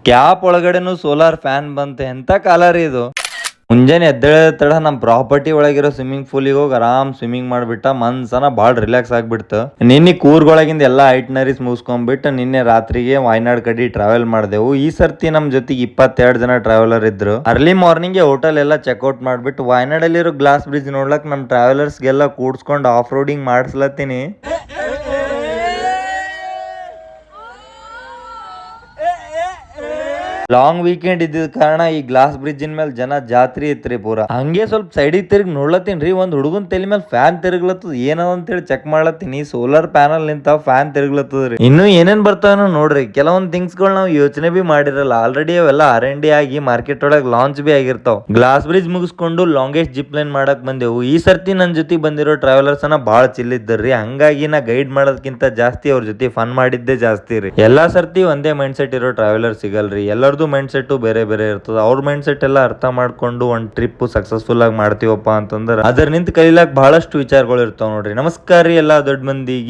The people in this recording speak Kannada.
ಕ್ಯಾಪ್ ಒಳಗಡೆನು ಸೋಲಾರ್ ಫ್ಯಾನ್ ಬಂತೆ ಎಂತ ಕಾಲ ರೀ ಇದು. ಮುಂಜಾನೆ ಎದ್ದೇಳ ತಡ ನಮ್ಮ ಪ್ರಾಪರ್ಟಿ ಒಳಗಿರೋ ಸ್ವಿಮ್ಮಿಂಗ್ ಪೂಲಿಗೆ ಹೋಗಿ ಆರಾಮ್ ಸ್ವಿಮ್ಮಿಂಗ್ ಮಾಡ್ಬಿಟ್ಟ ಮನ್ಸನ ಬಾಳ್ ರಿಲ್ಯಾಕ್ಸ್ ಆಗ್ಬಿಡ್ತು. ನಿನ್ನೆ ಕೂರ್ಗೊಳಗಿಂದ ಎಲ್ಲಾ ಐಟ್ನರೀಸ್ ಮುಗಿಸ್ಕೊಂಡ್ಬಿಟ್ಟು ನಿನ್ನೆ ರಾತ್ರಿಗೆ ವಾಯ್ನಾಡ್ ಕಡೆ ಟ್ರಾವೆಲ್ ಮಾಡ್ದೆವು. ಈ ಸರ್ತಿ ನಮ್ ಜೊತೆಗೆ 22 ಜನ ಟ್ರಾವೆಲರ್ ಇದ್ರು. ಅರ್ಲಿ ಮಾರ್ನಿಂಗ್ ಹೋಟೆಲ್ ಎಲ್ಲ ಚೆಕ್ಔಟ್ ಮಾಡ್ಬಿಟ್ಟು ವಾಯ್ನಾಡಲ್ಲಿರೋ ಗ್ಲಾಸ್ ಬ್ರಿಡ್ಜ್ ನೋಡ್ಲಕ್ ನಮ್ ಟ್ರಾವೆಲರ್ಸ್ಗೆಲ್ಲ ಕೂಡ್ಸ್ಕೊಂಡು ಆಫ್ ರೋಡಿಂಗ್ ಮಾಡಿಸ್ಲತ್ತೀನಿ. ಲಾಂಗ್ ವೀಕೆಂಡ್ ಇದ್ದಿದ ಕಾರಣ ಈ ಗ್ಲಾಸ್ ಬ್ರಿಡ್ಜ್ ಮೇಲೆ ಜನ ಜಾತ್ರಿ ಇತ್ರಿ ಪೂರಾ. ಹಂಗೆ ಸ್ವಲ್ಪ ಸೈಡಿಗೆ ತಿರುಗಿ ನೋಡ್ಲತ್ತೀನ್ರಿ, ಒಂದ್ ಹುಡುಗನ್ ತಲೆ ಮೇಲೆ ಫ್ಯಾನ್ ತಿರುಗ್ಲತ್ತದ ಏನದ ಅಂತೇಳಿ ಚೆಕ್ ಮಾಡ್ಲತ್ತೀನಿ. ಸೋಲಾರ್ ಪ್ಯಾನಲ್ ನಿಂತ ಫ್ಯಾನ್ ತಿರುಗ್ಲತ್ತದ್ರಿ. ಇನ್ನು ಏನೇನ್ ಬರ್ತಾವ ನೋಡ್ರಿ. ಕೆಲವೊಂದ್ ಥಿಂಗ್ಸ್ ಗಳು ನಾವು ಯೋಚನೆ ಬಿ ಮಾಡಿರಲ್ಲ, ಆಲ್ರೆಡಿ ಅವೆಲ್ಲ R&D ಆಗಿ ಮಾರ್ಕೆಟ್ ಒಳಗೆ ಲಾಂಚ್ ಬಿ ಆಗಿರ್ತಾವ. ಗ್ಲಾಸ್ ಬ್ರಿಡ್ಜ್ ಮುಗಿಸ್ಕೊಂಡು ಲಾಂಗೆಸ್ಟ್ ಜಿಪ್ ಲೈನ್ ಮಾಡಕ್ ಬಂದೆವು. ಈ ಸರ್ತಿ ನನ್ ಜೊತೆ ಬಂದಿರೋ ಟ್ರಾವೆಲರ್ಸ್ ಅನ್ನ ಬಾಳ ಚಿಲ್ ಇದ್ದರ್ರಿ, ಹಂಗಾಗಿ ನಾ ಗೈಡ್ ಮಾಡೋದಕ್ಕಿಂತ ಜಾಸ್ತಿ ಅವ್ರ ಜೊತೆ ಫನ್ ಮಾಡಿದ್ದೆ ಜಾಸ್ತಿ ರೀ. ಎಲ್ಲಾ ಸರ್ತಿ ಒಂದೇ ಮೈಂಡ್ ಸೆಟ್ ಇರೋ ಟ್ರಾವೆಲರ್ ಸಿಗಲ್ರಿ, ಎಲ್ಲರದು ಮೈಂಡ್ ಸೆಟ್ ಬೇರೆ ಬೇರೆ ಇರ್ತದ. ಅವ್ರ ಮೈಂಡ್ ಸೆಟ್ ಎಲ್ಲ ಅರ್ಥ ಮಾಡ್ಕೊಂಡು ಒಂದ್ ಟ್ರಿಪ್ ಸಕ್ಸಸ್ಫುಲ್ ಆಗಿ ಮಾಡ್ತೀವಪ್ಪ ಅಂತಂದ್ರೆ ಅದ್ರ ನಿಂತ ಕಲಿಲಾಕ್ ಬಹಳಷ್ಟು ವಿಚಾರಗಳು ಇರ್ತಾವ ನೋಡ್ರಿ. ನಮಸ್ಕಾರ ರೀ ಎಲ್ಲಾ ದೊಡ್ಡ ಮಂದಿಗೆ.